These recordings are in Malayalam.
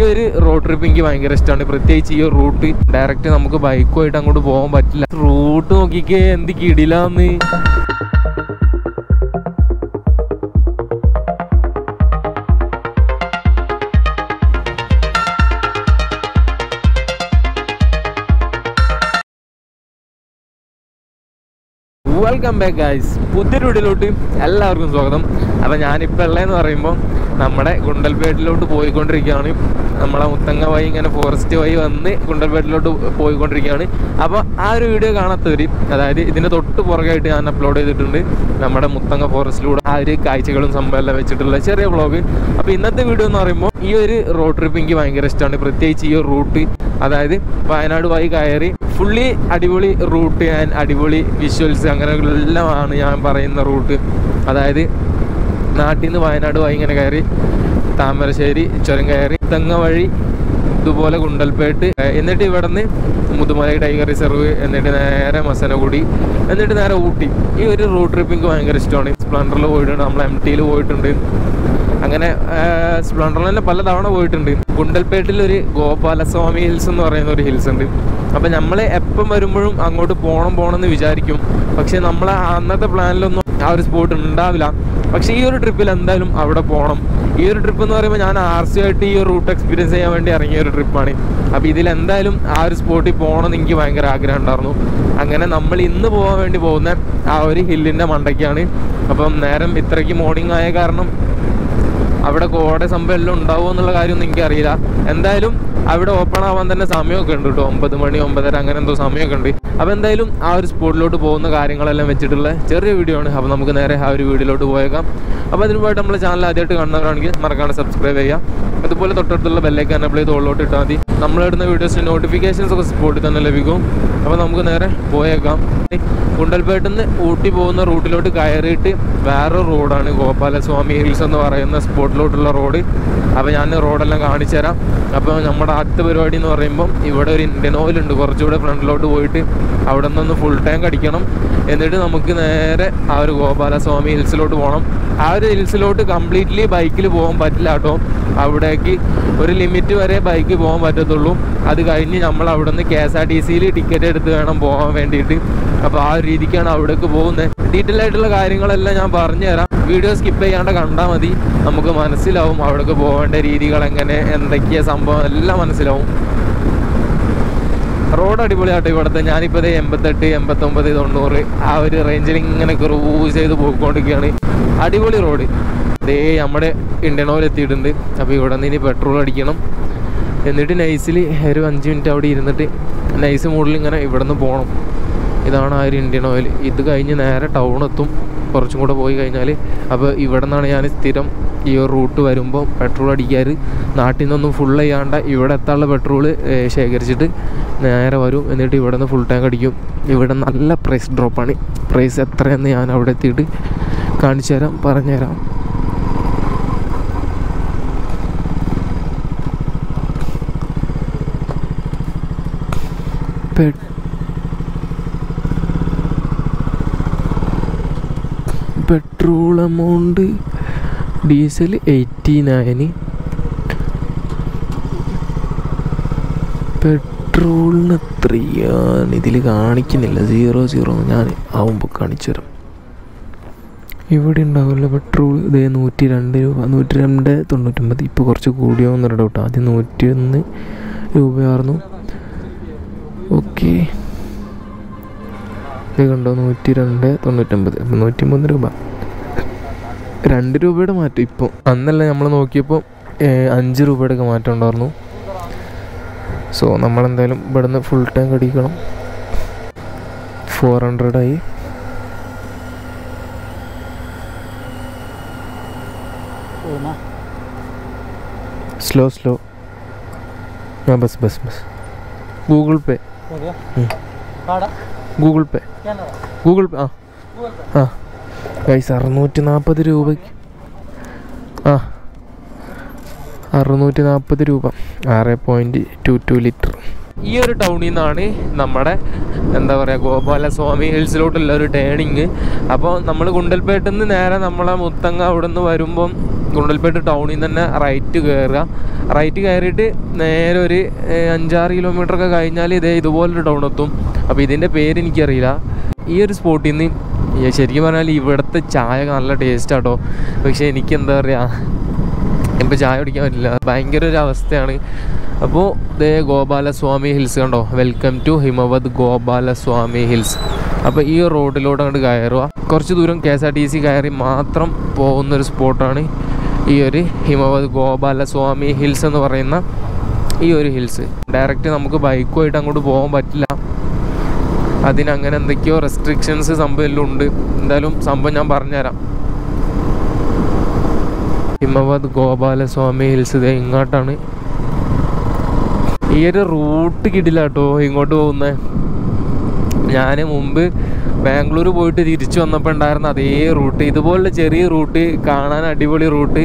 ഒരു റോഡ് ട്രിപ്പ് എനിക്ക് ഭയങ്കര ഇഷ്ടമാണ്. പ്രത്യേകിച്ച് ഈ റൂട്ട് ഡയറക്റ്റ് നമുക്ക് ബൈക്കുമായിട്ട് അങ്ങോട്ട് പോകാൻ പറ്റില്ല. റൂട്ട് നോക്കിക്കേ എന്ത് കിടിലാന്ന്. വെൽക്കം ബാക്ക് ഗൈസ്, പുതിയൊരു വീഡിയോയിലോട്ട് എല്ലാവർക്കും സ്വാഗതം. അപ്പോൾ ഞാനിപ്പോൾ ഉള്ളതെന്ന് പറയുമ്പോൾ നമ്മുടെ ഗുണ്ടൽപേട്ടിലോട്ട് പോയിക്കൊണ്ടിരിക്കുകയാണ്. നമ്മളെ മുത്തങ്ങ വഴി ഇങ്ങനെ ഫോറസ്റ്റ് വഴി വന്ന് ഗുണ്ടൽപേട്ടിലോട്ട് പോയിക്കൊണ്ടിരിക്കുകയാണ്. അപ്പോൾ ആ ഒരു വീഡിയോ കാണാത്തവർ, അതായത് ഇതിൻ്റെ തൊട്ട് പുറകായിട്ട് ഞാൻ അപ്ലോഡ് ചെയ്തിട്ടുണ്ട് നമ്മുടെ മുത്തങ്ങ ഫോറസ്റ്റിലൂടെ ആ ഒരു കാഴ്ചകളും സംഭവമെല്ലാം വെച്ചിട്ടുള്ള ചെറിയ വ്ളോഗ്. അപ്പോൾ ഇന്നത്തെ വീഡിയോ എന്ന് പറയുമ്പോൾ ഈ ഒരു റോഡ് ട്രിപ്പ് എനിക്ക് ഭയങ്കര ഇഷ്ടമാണ്. പ്രത്യേകിച്ച് ഈ റൂട്ട്, അതായത് വയനാട് വഴി കയറി ഫുള്ളി അടിപൊളി റൂട്ട് ആൻഡ് അടിപൊളി വിഷ്വൽസ് അങ്ങനെയെല്ലാമാണ് ഞാൻ പറയുന്ന റൂട്ട്. അതായത് നാട്ടിൽ നിന്ന് വയനാട് വഴി ഇങ്ങനെ കയറി താമരശ്ശേരി ചുരം കയറി മുത്തങ്ങ വഴി ഇതുപോലെ ഗുണ്ടൽപേട്ട്, എന്നിട്ട് ഇവിടെ നിന്ന് മുതുമലൈ ടൈഗർ റിസർവ്, എന്നിട്ട് നേരെ മസനഗുഡി, എന്നിട്ട് നേരെ ഊട്ടി. ഈ ഒരു റോഡ് ട്രിപ്പ് എനിക്ക് ഭയങ്കര ഇഷ്ടമാണ്. സ്പ്ലെൻഡറിൽ പോയിട്ടുണ്ട്, നമ്മൾ MT-യിൽ പോയിട്ടുണ്ട്, അങ്ങനെ സ്പ്ലെൻഡറിൽ തന്നെ പല തവണ പോയിട്ടുണ്ട്. ഗുണ്ടൽപേട്ടിൽ ഒരു ഗോപാലസ്വാമി ഹിൽസ് എന്ന് പറയുന്ന ഒരു ഹിൽസ് ഉണ്ട്. അപ്പം നമ്മൾ എപ്പം വരുമ്പോഴും അങ്ങോട്ട് പോകണം എന്ന് വിചാരിക്കും. പക്ഷെ നമ്മൾ അന്നത്തെ പ്ലാനിലൊന്നും ആ ഒരു സ്പോട്ട് ഉണ്ടാവില്ല. പക്ഷേ ഈ ഒരു ട്രിപ്പിൽ എന്തായാലും അവിടെ പോകണം. ഈ ഒരു ട്രിപ്പ് എന്ന് പറയുമ്പോൾ ഞാൻ RC ആയിട്ട് ഈ ഒരു റൂട്ട് എക്സ്പീരിയൻസ് ചെയ്യാൻ വേണ്ടി ഇറങ്ങിയ ഒരു ട്രിപ്പാണ്. അപ്പോൾ ഇതിലെന്തായാലും ആ ഒരു സ്പോട്ടിൽ പോകണമെന്ന് എനിക്ക് ഭയങ്കര ആഗ്രഹം ഉണ്ടായിരുന്നു. അങ്ങനെ നമ്മൾ ഇന്ന് പോകാൻ വേണ്ടി പോകുന്ന ആ ഒരു ഹില്ലിൻ്റെ മണ്ടയ്ക്കാണ്. അപ്പം നേരം ഇത്രയ്ക്ക് മോർണിംഗ് ആയ കാരണം അവിടെ കോട സംഭവം എല്ലാം ഉണ്ടാവുമോ എന്നുള്ള കാര്യമൊന്നും എനിക്കറിയില്ല. എന്തായാലും അവിടെ ഓപ്പൺ ആവാൻ തന്നെ സമയമൊക്കെ ഉണ്ട് കേട്ടോ, 9 മണി 9:30 അങ്ങനെ എന്തോ സമയമൊക്കെ ഉണ്ട്. അപ്പോൾ എന്തായാലും ആ ഒരു സ്പോട്ടിലോട്ട് പോകുന്ന കാര്യങ്ങളെല്ലാം വെച്ചിട്ടുള്ള ചെറിയ വീഡിയോ ആണ്. അപ്പോൾ നമുക്ക് നേരെ ആ ഒരു വീഡിയോയിലോട്ട് പോയേക്കാം. അപ്പോൾ അതിന് പോയിട്ട് നമ്മുടെ ചാനൽ ആദ്യമായിട്ട് കാണുന്നവരാണെങ്കിൽ മറക്കാണ്ട് സബ്സ്ക്രൈബ് ചെയ്യാം. അതുപോലെ തൊട്ടടുത്തുള്ള ബെല്ലൈക്കൻ എനേബിൾ ചെയ്ത് ഓളിലോട്ട് ഇട്ടാൽ മതി. നമ്മളിടുന്ന വീഡിയോസിൻ്റെ നോട്ടിഫിക്കേഷൻസ് ഒക്കെ സ്പോട്ടിൽ തന്നെ ലഭിക്കും. അപ്പോൾ നമുക്ക് നേരെ പോയേക്കാം. ഗുണ്ടൽപേട്ടിൽ നിന്ന് ഊട്ടി പോകുന്ന റൂട്ടിലോട്ട് കയറിയിട്ട് വേറൊരു റോഡാണ് ഗോപാലസ്വാമി ഹിൽസ് എന്ന് പറയുന്ന സ്പോട്ടിലോട്ടുള്ള റോഡ്. അപ്പോൾ ഞാൻ റോഡെല്ലാം കാണിച്ചു തരാം. അപ്പോൾ നമ്മുടെ ആദ്യത്തെ പരിപാടി എന്ന് പറയുമ്പം ഇവിടെ ഒരു ഇന്ത്യൻ ഓയിൽ ഉണ്ട്, കുറച്ചുകൂടെ ഫ്രണ്ടിലോട്ട് പോയിട്ട് അവിടെ നിന്നൊന്ന് ഫുൾ ടാങ്ക് അടിക്കണം. എന്നിട്ട് നമുക്ക് നേരെ ആ ഒരു ഗോപാലസ്വാമി ഹിൽസിലോട്ട് പോകണം. ആ ഒരു ഹിൽസിലോട്ട് കംപ്ലീറ്റ്ലി ബൈക്കിൽ പോകാൻ പറ്റില്ല കേട്ടോ. അവിടേക്ക് ഒരു ലിമിറ്റ് വരെ ബൈക്ക് പോകാൻ പറ്റത്തുള്ളൂ. അത് കഴിഞ്ഞ് നമ്മൾ അവിടെ നിന്ന് KSRTCയിൽ ടിക്കറ്റ് എടുത്ത് വേണം പോകാൻ വേണ്ടിയിട്ട്. അപ്പോൾ ആ ഒരു രീതിക്കാണ് അവിടേക്ക് പോകുന്നത്. ഡീറ്റെയിൽ ആയിട്ടുള്ള കാര്യങ്ങളെല്ലാം ഞാൻ പറഞ്ഞുതരാം. വീഡിയോ സ്കിപ്പ് ചെയ്യാണ്ട് കണ്ടാൽ മതി, നമുക്ക് മനസ്സിലാവും അവിടേക്ക് പോകേണ്ട രീതികൾ എങ്ങനെ, എന്തൊക്കെയാണ് സംഭവം എല്ലാം മനസ്സിലാവും. റോഡ് അടിപൊളിയാട്ടോ ഇവിടുത്തെ. ഞാനിപ്പോൾ 88, 89, 90 ആ ഒരു റേഞ്ചിൽ ഇങ്ങനെ ക്രൂസ് ചെയ്ത് പോയിക്കൊണ്ടിരിക്കുകയാണ്. അടിപൊളി റോഡ്. അതേ നമ്മുടെ ഇന്ത്യൻ ഓയിൽ എത്തിയിട്ടുണ്ട്. അപ്പോൾ ഇവിടെ നിന്ന് ഇനി പെട്രോൾ അടിക്കണം. എന്നിട്ട് നൈസിൽ ഒരു 5 മിനിറ്റ് അവിടെ ഇരുന്നിട്ട് നൈസ് മൂഡിൽ ഇങ്ങനെ ഇവിടെ നിന്ന് പോകണം. ഇതാണ് ആ ഒരു ഇന്ത്യൻ ഓയിൽ. ഇത് കഴിഞ്ഞ് നേരെ ടൗൺ എത്തും, കുറച്ചും കൂടെ പോയി കഴിഞ്ഞാൽ. അപ്പോൾ ഇവിടെ നിന്നാണ് ഞാൻ സ്ഥിരം ഈ ഒരു റൂട്ട് വരുമ്പോൾ പെട്രോൾ അടിക്കാറ്. നാട്ടിൽ നിന്നൊന്നും ഫുൾ ചെയ്യാണ്ട് ഇവിടെ എത്താനുള്ള പെട്രോൾ ശേഖരിച്ചിട്ട് നേരെ വരും. എന്നിട്ട് ഇവിടെ നിന്ന് ഫുൾ ടാങ്ക് അടിക്കും. ഇവിടെ നല്ല പ്രൈസ് ഡ്രോപ്പാണ്. പ്രൈസ് എത്രയെന്ന് ഞാൻ അവിടെ എത്തിയിട്ട് കാണിച്ചു തരാം, പറഞ്ഞുതരാം. പെട്രോൾ എമൗണ്ട് ഡീസൽ 89, പെട്രോളിന് എത്രയാണ് ഇതിൽ കാണിക്കുന്നില്ല, 00. ഞാൻ ആവുമ്പോൾ കാണിച്ചു തരാം. ഇവിടെ ഉണ്ടാവില്ല പെട്രോൾ. ഇതേ 102 രൂപ, 102.99. ഇപ്പോൾ കുറച്ച് കൂടിയോന്നൊരു ഡൗട്ട്. ആദ്യം 101 രൂപയായിരുന്നു. ഓക്കെ, ഇത് കണ്ടോ, 102.99. 103 രൂപ, 2 രൂപയുടെ മാറ്റം. ഇപ്പോൾ അന്നല്ല നമ്മൾ നോക്കിയപ്പോൾ 5 രൂപയുടെ ഒക്കെ മാറ്റം ഉണ്ടായിരുന്നു. സോ നമ്മളെന്തായാലും ഇവിടുന്ന് ഫുൾ ടാങ്ക് അടിക്കണം. 400 ആയി. സ്ലോ ആ ബസ് ഗൂഗിൾ പേ ആ ഗൈസ് 640 രൂപയ്ക്ക് 640 രൂപ, 6.22 ലിറ്റർ. ഈ ഒരു ടൗണിൽ നിന്നാണ് നമ്മുടെ എന്താ പറയുക ഗോപാലസ്വാമി ഹിൽസിലോട്ടുള്ള ഒരു ടേണിങ്. അപ്പോൾ നമ്മൾ ഗുണ്ടൽപേട്ടിൽ നിന്ന് നേരെ നമ്മളെ മുത്തങ്ങ അവിടെ നിന്ന് വരുമ്പം ഗുണ്ടൽപേട്ട് ടൗണിൽ നിന്ന് തന്നെ റൈറ്റ് കയറിയിട്ട് നേരെ ഒരു 5-6 കിലോമീറ്ററൊക്കെ കഴിഞ്ഞാൽ ഇതുപോലൊരു ടൗൺ എത്തും. അപ്പോൾ ഇതിൻ്റെ പേര് എനിക്കറിയില്ല. ഈ ഒരു സ്പോട്ടിൽ നിന്ന് ശരിക്കും പറഞ്ഞാൽ ഇവിടുത്തെ ചായ നല്ല ടേസ്റ്റാട്ടോ. പക്ഷേ എനിക്ക് എന്താ പറയുക, ഇപ്പോൾ ചായ കുടിക്കാൻ പറ്റില്ല, ഭയങ്കര ഒരു അവസ്ഥയാണ്. അപ്പോൾ ഗോപാലസ്വാമി ഹിൽസ് കണ്ടോ, welcome to Himavad Gopalaswamy hills. അപ്പോൾ ഈ റോഡിലൂടെ അങ്ങോട്ട് കയറുക, കുറച്ച് ദൂരം KSRTC കയറി മാത്രം പോകുന്നൊരു സ്പോട്ടാണ് ഈ ഒരു ഹിമവത് ഗോപാലസ്വാമി ഹിൽസ് എന്ന് പറയുന്ന ഈ ഒരു ഹിൽസ്. ഡയറക്റ്റ് നമുക്ക് ബൈക്കുമായിട്ട് അങ്ങോട്ട് പോകാൻ പറ്റില്ല, അതിനങ്ങനെ എന്തൊക്കെയോ റെസ്ട്രിക്ഷൻസ് സംഭവം ഉണ്ട്. എന്തായാലും സംഭവം ഞാൻ പറഞ്ഞുതരാം. ഹിമവത് ഗോപാലസ്വാമി ഹിൽസ് ഇങ്ങോട്ടാണ്. ഈ ഒരു റൂട്ട് കിട്ടില്ല കേട്ടോ ഇങ്ങോട്ട് പോകുന്നത്. ഞാൻ മുമ്പ് ബാംഗ്ലൂർ പോയിട്ട് തിരിച്ചു വന്നപ്പോൾ ഉണ്ടായിരുന്ന അതേ റൂട്ട്, ഇതുപോലുള്ള ചെറിയ റൂട്ട്, കാണാൻ അടിപൊളി റൂട്ട്,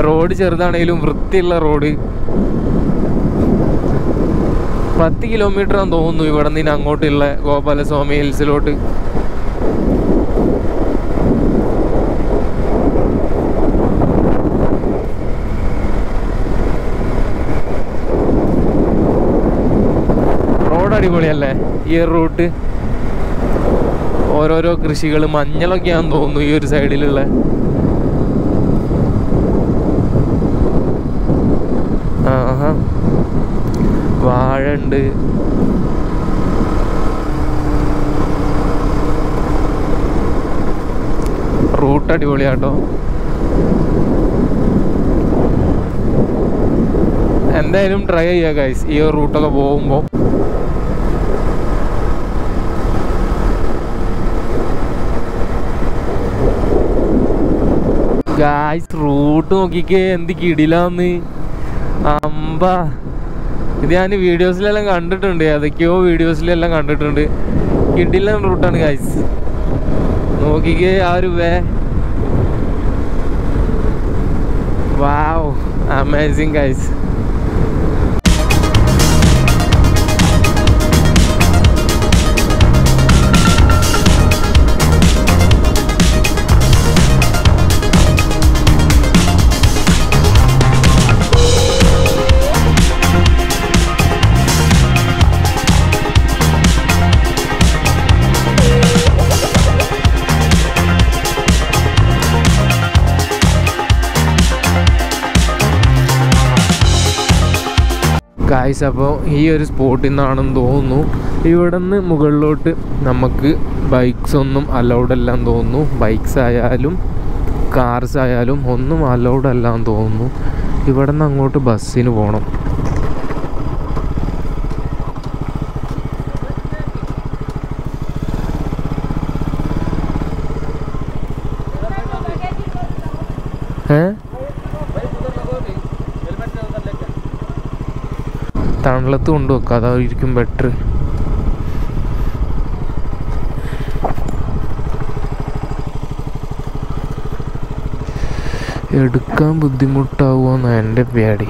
റോഡ് ചെറുതാണെങ്കിലും വൃത്തിയുള്ള റോഡ്. 10 കിലോമീറ്റർ ആണെന്ന് തോന്നുന്നു ഇവിടെ നിന്ന് അങ്ങോട്ടുള്ള ഗോപാലസ്വാമി ഹിൽസിലോട്ട്. റോഡ് അടിപൊളിയല്ലേ ഈ ഒരു റൂട്ട്. ഓരോരോ കൃഷികൾ, മഞ്ഞളൊക്കെയാണെന്ന് തോന്നുന്നു ഈ ഒരു സൈഡിലുള്ള. വാഴ ഉണ്ട്. റൂട്ട് അടിപൊളിയാട്ടോ. എന്തായാലും ട്രൈ ചെയ്യുക ഗൈസ് ഈ ഒരു റൂട്ടൊക്കെ പോകുമ്പോൾ. ഗായ്സ് റൂട്ട് നോക്കിക്കേ, എന്ത് കിടിലാന്ന് അമ്പ. ഇത് ഞാൻ വീഡിയോസിലെല്ലാം കണ്ടിട്ടുണ്ട്, ഏതൊക്കെയോ വീഡിയോസിലെല്ലാം കണ്ടിട്ടുണ്ട്. കിടിലൻ റൂട്ടാണ് ഗായ്സ്. നോക്കിക്കേ ആ ഒരു വാവ്, അമേസിങ് ഗായ്സ്. ഗായ്സ് അപ്പോൾ ഈ ഒരു സ്പോട്ടിൽ നിന്നാണെന്ന് തോന്നുന്നു. ഇവിടെ നിന്ന് മുകളിലോട്ട് നമുക്ക് ബൈക്സ് ഒന്നും അലൗഡ് അല്ലാന്ന് തോന്നുന്നു. ബൈക്സ് ആയാലും കാർസ് ആയാലും ഒന്നും അലൗഡ് അല്ലാന്ന് തോന്നുന്നു. ഇവിടെ നിന്ന് അങ്ങോട്ട് ബസ്സിന് പോകണം. തണലത്ത് കൊണ്ടുവെക്കുക, അതായിരിക്കും ബെറ്റർ. എടുക്കാൻ ബുദ്ധിമുട്ടാവുമോന്നാണ് എൻ്റെ പേടി.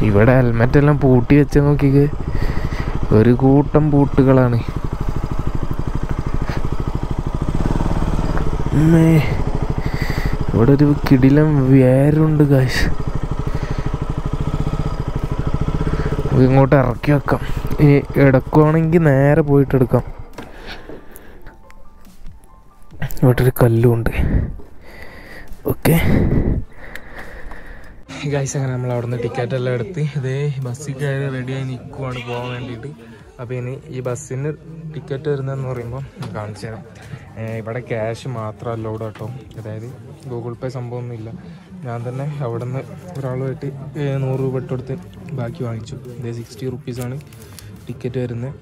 ഇവിടെ ഹെൽമെറ്റ് എല്ലാം പൂട്ടി വെച്ച നോക്കിക്ക്, ഒരു കൂട്ടം പൂട്ടുകളാണ്. ഇവിടെ ഒരു കിടിലം വേരുണ്ട് ഗായ്സ്. ഇങ്ങോട്ട് ഇറക്കി വെക്കാം. ഇനി എടുക്കുവാണെങ്കിൽ നേരെ പോയിട്ട് എടുക്കാം. ഇവിടെ ഒരു കല്ലുണ്ട്. ഓക്കെ ഗായ്സ്, അങ്ങനെ നമ്മൾ അവിടെ നിന്ന് ടിക്കറ്റ് എല്ലാം എടുത്ത് ഇതേ ബസ്സിൽ കയറി റെഡിയായി നിൽക്കുവാണ് പോകാൻ വേണ്ടിയിട്ട്. അപ്പോൾ ഇനി ഈ ബസ്സിന് ടിക്കറ്റ് വരുന്നതെന്ന് പറയുമ്പോൾ കാണിച്ചു തരാം. ഇവിടെ ക്യാഷ് മാത്രം അലൗഡ് കേട്ടോ, അതായത് ഗൂഗിൾ പേ സംഭവമൊന്നുമില്ല. ഞാൻ തന്നെ അവിടെ നിന്ന് ഒരാളുമായിട്ട് 100 രൂപ ഇട്ടെടുത്ത് ബാക്കി വാങ്ങിച്ചു. ഇതേ 60 റുപ്പീസാണ് ടിക്കറ്റ് വരുന്നത്.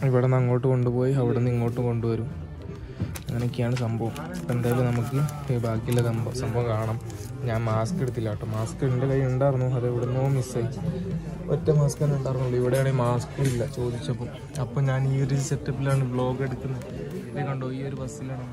ഇവിടെ നിന്ന് അങ്ങോട്ട് കൊണ്ടുപോയി അവിടെ നിന്ന് ഇങ്ങോട്ട് കൊണ്ടുവരും. അങ്ങനെയൊക്കെയാണ് സംഭവം. അപ്പം എന്തായാലും നമുക്ക് ബാക്കിയുള്ള സംഭവം കാണാം. ഞാൻ മാസ്ക് എടുത്തില്ല കേട്ടോ. മാസ്ക് എൻ്റെ കയ്യിൽ ഉണ്ടായിരുന്നു, അത് ഇവിടെ നിന്നോ മിസ്സായി. ഒറ്റ മാസ്ക് തന്നെ ഉണ്ടായിരുന്നുള്ളൂ. ഇവിടെയാണെങ്കിൽ മാസ്കും ഇല്ല ചോദിച്ചപ്പോൾ. അപ്പോൾ ഞാൻ ഈ ഒരു സെറ്റപ്പിലാണ് വ്ളോഗ് എടുക്കുന്നത്. ഇത് കണ്ടോ, ഈ ഒരു ബസ്സിലാണ്.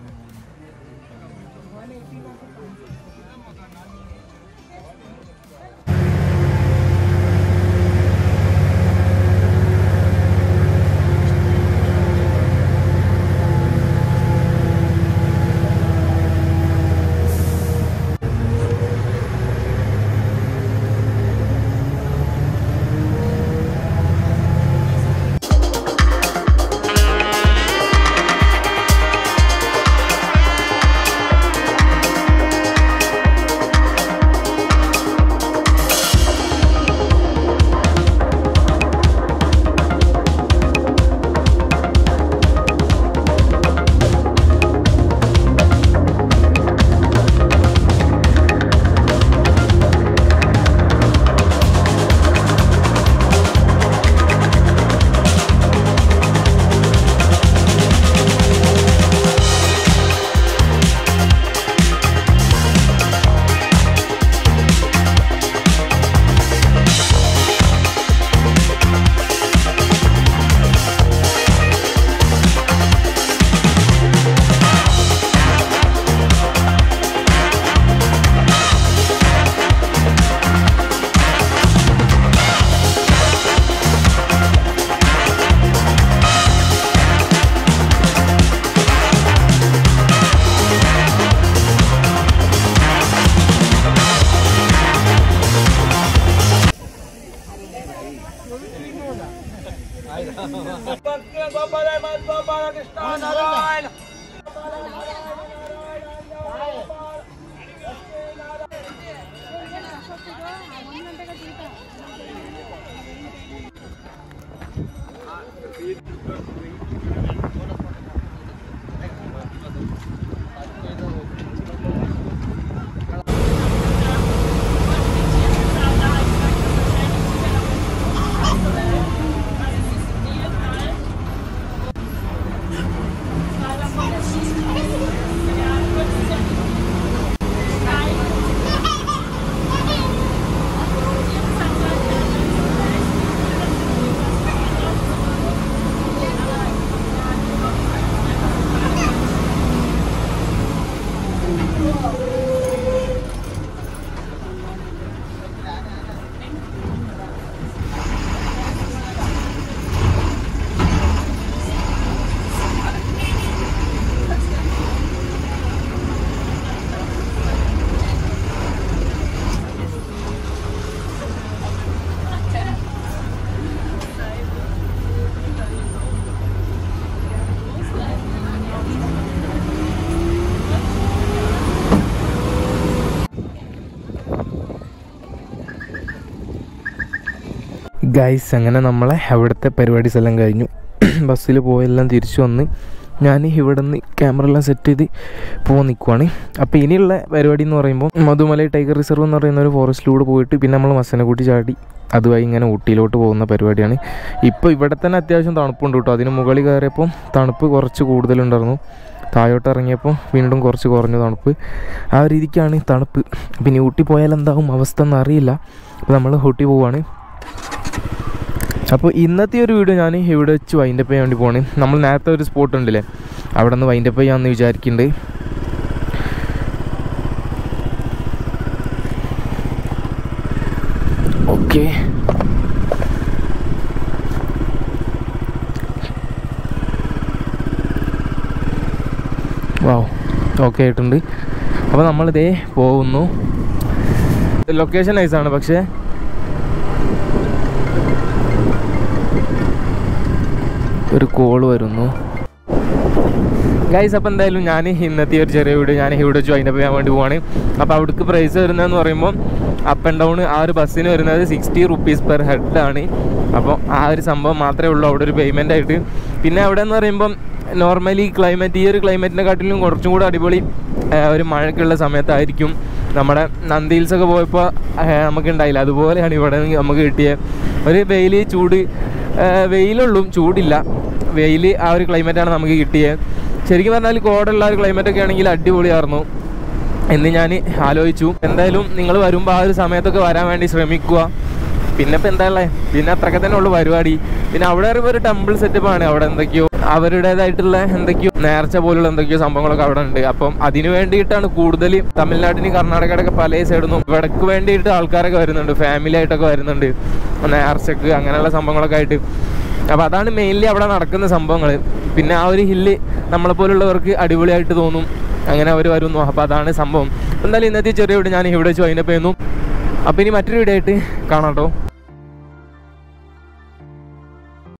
ഗൈസ്, അങ്ങനെ നമ്മളെ അവിടുത്തെ പരിപാടീസ് എല്ലാം കഴിഞ്ഞു. ബസ്സിൽ പോയെല്ലാം തിരിച്ചു വന്ന് ഞാൻ ഇവിടെ നിന്ന് ക്യാമറ എല്ലാം സെറ്റ് ചെയ്ത് പോകാൻ നിൽക്കുവാണ്. അപ്പോൾ ഇനിയുള്ള പരിപാടി എന്ന് പറയുമ്പോൾ മധുമലൈ ടൈഗർ റിസർവ് എന്ന് പറയുന്ന ഒരു ഫോറസ്റ്റിലൂടെ പോയിട്ട് പിന്നെ നമ്മൾ മസനക്കുട്ടി ചാടി അതുവഴി ഇങ്ങനെ ഊട്ടിയിലോട്ട് പോകുന്ന പരിപാടിയാണ്. ഇപ്പോൾ ഇവിടെ തന്നെ അത്യാവശ്യം തണുപ്പുണ്ട് കേട്ടോ. അതിന് മുകളിൽ കയറിയപ്പോൾ തണുപ്പ് കുറച്ച് കൂടുതലുണ്ടായിരുന്നു. താഴോട്ട് ഇറങ്ങിയപ്പോൾ വീണ്ടും കുറച്ച് കുറഞ്ഞ തണുപ്പ്. ആ രീതിക്കാണ് തണുപ്പ്. പിന്നെ ഊട്ടി പോയാൽ എന്താകും അവസ്ഥ എന്നറിയില്ല. അപ്പോൾ നമ്മൾ ഊട്ടി പോവുകയാണ്. അപ്പോൾ ഇന്നത്തെ ഒരു വീഡിയോ ഞാൻ ഇവിടെ വെച്ച് വൈൻഡപ്പ് ചെയ്യാൻ വേണ്ടി പോവാണ്. നമ്മൾ നേരത്തെ ഒരു സ്പോട്ട് ഉണ്ടല്ലേ, അവിടെ നിന്ന് വൈൻഡപ്പ് ചെയ്യാമെന്ന് വിചാരിക്കുന്നുണ്ട്. ഓക്കെ, വാവ്, ഓക്കെ ആയിട്ടുണ്ട്. അപ്പോൾ നമ്മളിതേ പോകുന്നു. ലൊക്കേഷൻ നൈസാണ്, പക്ഷേ ഒരു കോള് വരുന്നു ഗൈസ്. അപ്പോൾ എന്തായാലും ഞാൻ ഇന്നത്തെ ഒരു ചെറിയ വീഡിയോ ഞാൻ ഇവിടെ വെച്ച് വൈൻഡപ്പ് ചെയ്യാൻ വേണ്ടി പോവാണ്. അപ്പോൾ അവിടേക്ക് പ്രൈസ് വരുന്നതെന്ന് പറയുമ്പോൾ അപ്പ് ആൻഡ് ഡൗൺ ആ ഒരു ബസ്സിന് വരുന്നത് 60 rupees പെർ ഹെഡ് ആണ്. അപ്പോൾ ആ ഒരു സംഭവം മാത്രമേ ഉള്ളൂ അവിടെ ഒരു പേയ്മെൻ്റ് ആയിട്ട്. പിന്നെ അവിടെ എന്ന് പറയുമ്പം നോർമലി ക്ലൈമറ്റ് ഈ ഒരു ക്ലൈമറ്റിനെ കാട്ടിലും കുറച്ചും കൂടെ അടിപൊളി ഒരു മഴയ്ക്കുള്ള സമയത്തായിരിക്കും. നമ്മുടെ നന്ദി ഹിൽസൊക്കെ പോയപ്പോൾ നമുക്കുണ്ടായില്ല, അതുപോലെയാണ് ഇവിടെ നമുക്ക് കിട്ടിയ ഒരു വെയിലുള്ളൂ, ചൂടില്ല. വെയിൽ ആ ഒരു ക്ലൈമറ്റാണ് നമുക്ക് കിട്ടിയത്. ശരിക്കും പറഞ്ഞാൽ കോടുള്ള ഒരു ക്ലൈമറ്റൊക്കെ ആണെങ്കിൽ അടിപൊളിയായിരുന്നു എന്ന് ഞാൻ ആലോചിച്ചു. എന്തായാലും നിങ്ങൾ വരുമ്പോൾ ആ ഒരു സമയത്തൊക്കെ വരാൻ വേണ്ടി ശ്രമിക്കുക. പിന്നെ ഇപ്പം എന്താ ഉള്ളത്, പിന്നെ അത്രയൊക്കെ തന്നെ ഉള്ളു പരിപാടി. പിന്നെ അവിടെ ഒരു ടെമ്പിൾ സെറ്റപ്പാണ്. അവിടെ എന്തൊക്കെയോ അവരുടേതായിട്ടുള്ള എന്തൊക്കെയോ നേർച്ച പോലുള്ള എന്തൊക്കെയോ സംഭവങ്ങളൊക്കെ അവിടെ ഉണ്ട്. അപ്പം അതിന് വേണ്ടിയിട്ടാണ് കൂടുതൽ തമിഴ്നാട്ടിന് കർണാടകയുടെ ഒക്കെ പല സൈഡിൽ നിന്നും ഇവിടേക്ക് വേണ്ടിയിട്ട് ആൾക്കാരൊക്കെ വരുന്നുണ്ട്, ഫാമിലി ആയിട്ടൊക്കെ വരുന്നുണ്ട്, നേർച്ചക്ക് അങ്ങനെയുള്ള സംഭവങ്ങളൊക്കെ ആയിട്ട്. അപ്പോൾ അതാണ് മെയിൻലി അവിടെ നടക്കുന്ന സംഭവങ്ങൾ. പിന്നെ ആ ഒരു ഹില്ല് നമ്മളെപ്പോലുള്ളവർക്ക് അടിപൊളിയായിട്ട് തോന്നും, അങ്ങനെ അവർ വരുന്നു. അപ്പോൾ അതാണ് സംഭവം. എന്തായാലും ഇന്നത്തെ ചെറിയ വീഡിയോ ഞാൻ ഇവിടെ വെച്ച് വൈൻഡപ്പ് ചെയ്യുന്നു. അപ്പോൾ ഇനി മറ്റൊരു വീഡിയോ ആയിട്ട് കാണാം കേട്ടോ.